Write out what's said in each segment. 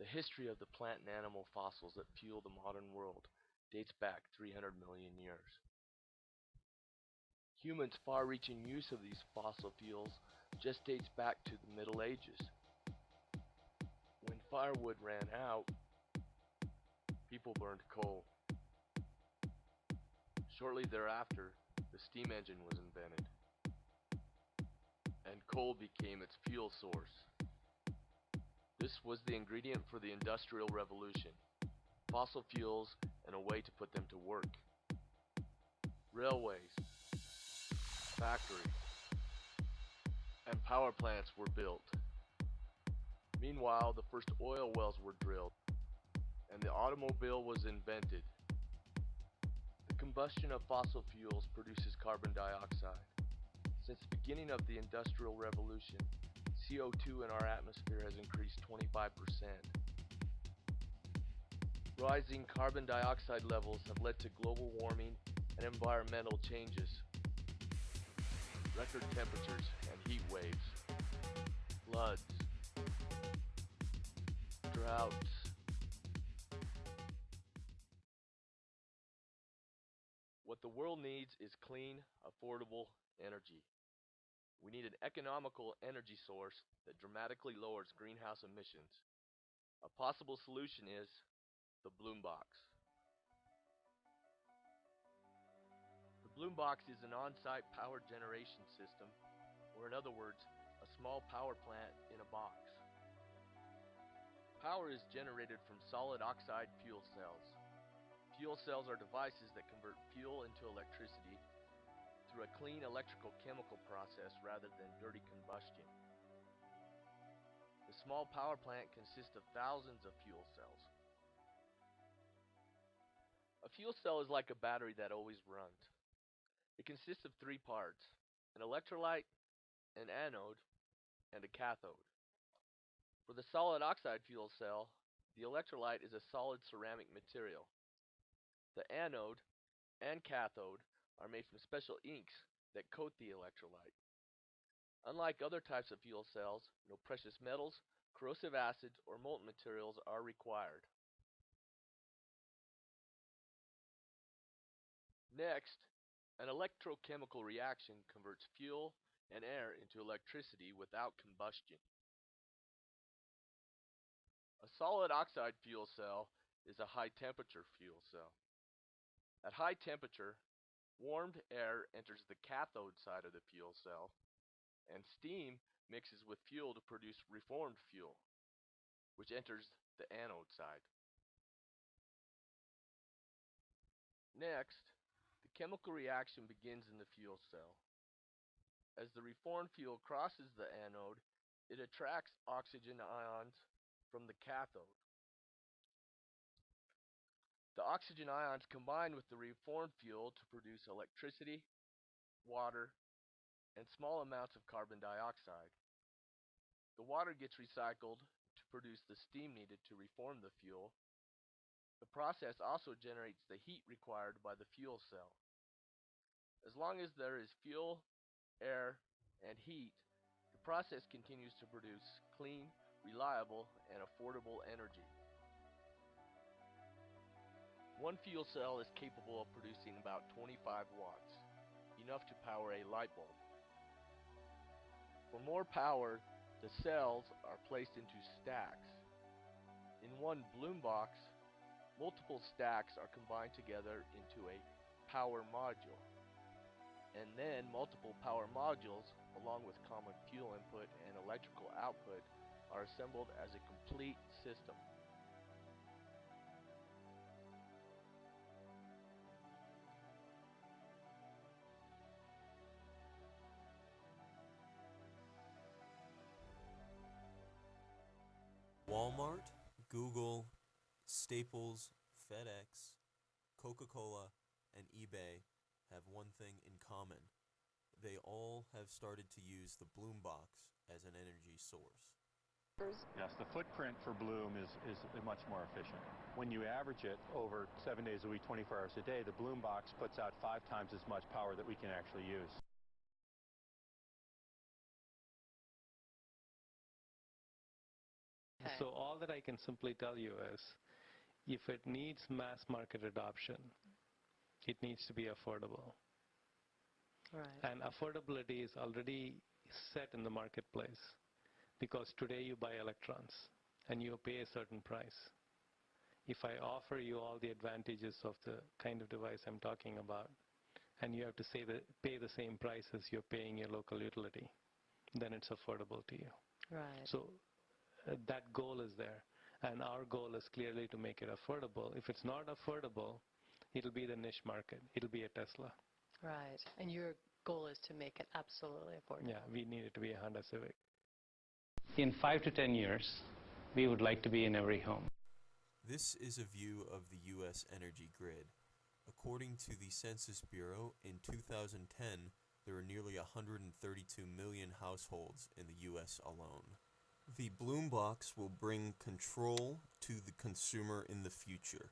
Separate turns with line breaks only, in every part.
The history of the plant and animal fossils that fuel the modern world dates back 300 million years. Humans' far-reaching use of these fossil fuels just dates back to the Middle Ages. When firewood ran out, people burned coal. Shortly thereafter, the steam engine was invented, and coal became its fuel source. This was the ingredient for the Industrial Revolution: fossil fuels and a way to put them to work. Railways, factories, and power plants were built. Meanwhile, the first oil wells were drilled, and the automobile was invented. The combustion of fossil fuels produces carbon dioxide. Since the beginning of the Industrial Revolution, CO2 in our atmosphere has increased 25%. Rising carbon dioxide levels have led to global warming and environmental changes. Record temperatures and heat waves, floods, droughts. What the world needs is clean, affordable energy. We need an economical energy source that dramatically lowers greenhouse emissions. A possible solution is the Bloom Box. The Bloom Box is an on-site power generation system, or in other words, a small power plant in a box. Power is generated from solid oxide fuel cells. Fuel cells are devices that convert fuel into electricity through a clean electrical chemical process rather than dirty combustion. The small power plant consists of thousands of fuel cells. A fuel cell is like a battery that always runs. It consists of three parts: an electrolyte, an anode, and a cathode. For the solid oxide fuel cell, the electrolyte is a solid ceramic material. The anode and cathode are made from special inks that coat the electrolyte. Unlike other types of fuel cells, no precious metals, corrosive acids, or molten materials are required. Next, an electrochemical reaction converts fuel and air into electricity without combustion. A solid oxide fuel cell is a high-temperature fuel cell. At high temperature, warmed air enters the cathode side of the fuel cell, and steam mixes with fuel to produce reformed fuel, which enters the anode side. Next, the chemical reaction begins in the fuel cell. As the reformed fuel crosses the anode, it attracts oxygen ions from the cathode. The oxygen ions combine with the reformed fuel to produce electricity, water, and small amounts of carbon dioxide. The water gets recycled to produce the steam needed to reform the fuel. The process also generates the heat required by the fuel cell. As long as there is fuel, air, and heat, the process continues to produce clean, reliable, and affordable energy. One fuel cell is capable of producing about 25 watts, enough to power a light bulb. For more power, the cells are placed into stacks. In one Bloom box, multiple stacks are combined together into a power module. And then multiple power modules, along with common fuel input and electrical output, are assembled as a complete system.
Walmart, Google, Staples, FedEx, Coca-Cola, and eBay have one thing in common. They all have started to use the Bloom box as an energy source.
Yes, the footprint for Bloom is much more efficient. When you average it over 7 days a week, 24 hours a day, the Bloom box puts out 5 times as much power that we can actually use.
So all that I can simply tell you is, if it needs mass market adoption, it needs to be affordable.
Right.
And affordability is already set in the marketplace, because today you buy electrons and you pay a certain price. If I offer you all the advantages of the kind of device I'm talking about, and you have to pay the same price as you're paying your local utility, then it's affordable to you.
Right.
So that goal is there, and our goal is clearly to make it affordable. If it's not affordable, it'll be the niche market. It'll be a Tesla.
Right. And your goal is to make it absolutely affordable.
Yeah, we need it to be a Honda Civic. In 5 to 10 years, we would like to be in every home.
This is a view of the U.S. energy grid. According to the Census Bureau, in 2010, there are nearly 132 million households in the U.S. alone. The Bloom Box will bring control to the consumer in the future.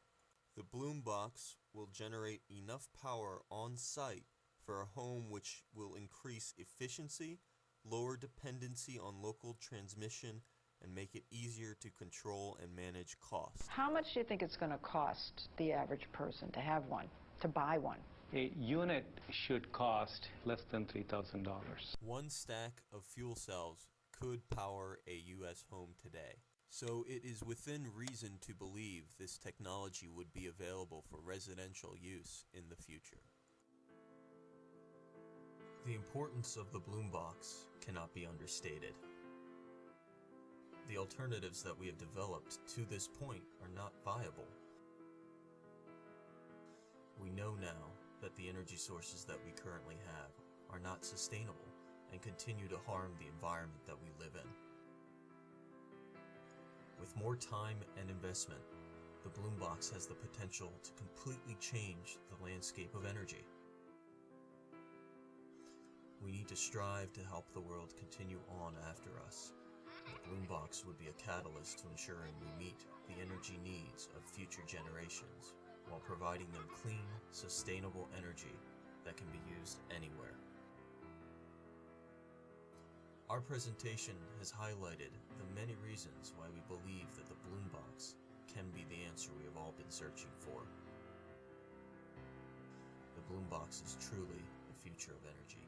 The Bloom Box will generate enough power on site for a home which will increase efficiency, lower dependency on local transmission, and make it easier to control and manage costs.
How much do you think it's going to cost the average person to have one, to buy one?
A unit should cost less than $3,000.
One stack of fuel cells could power a U.S. home today. So it is within reason to believe this technology would be available for residential use in the future. The importance of the Bloom Box cannot be understated. The alternatives that we have developed to this point are not viable. We know now that the energy sources that we currently have are not sustainable and continue to harm the environment that we live in. With more time and investment, the Bloom Box has the potential to completely change the landscape of energy. We need to strive to help the world continue on after us. The Bloom Box would be a catalyst to ensuring we meet the energy needs of future generations while providing them clean, sustainable energy that can be used anywhere. Our presentation has highlighted the many reasons why we believe that the Bloom Box can be the answer we have all been searching for. The Bloom Box is truly the future of energy.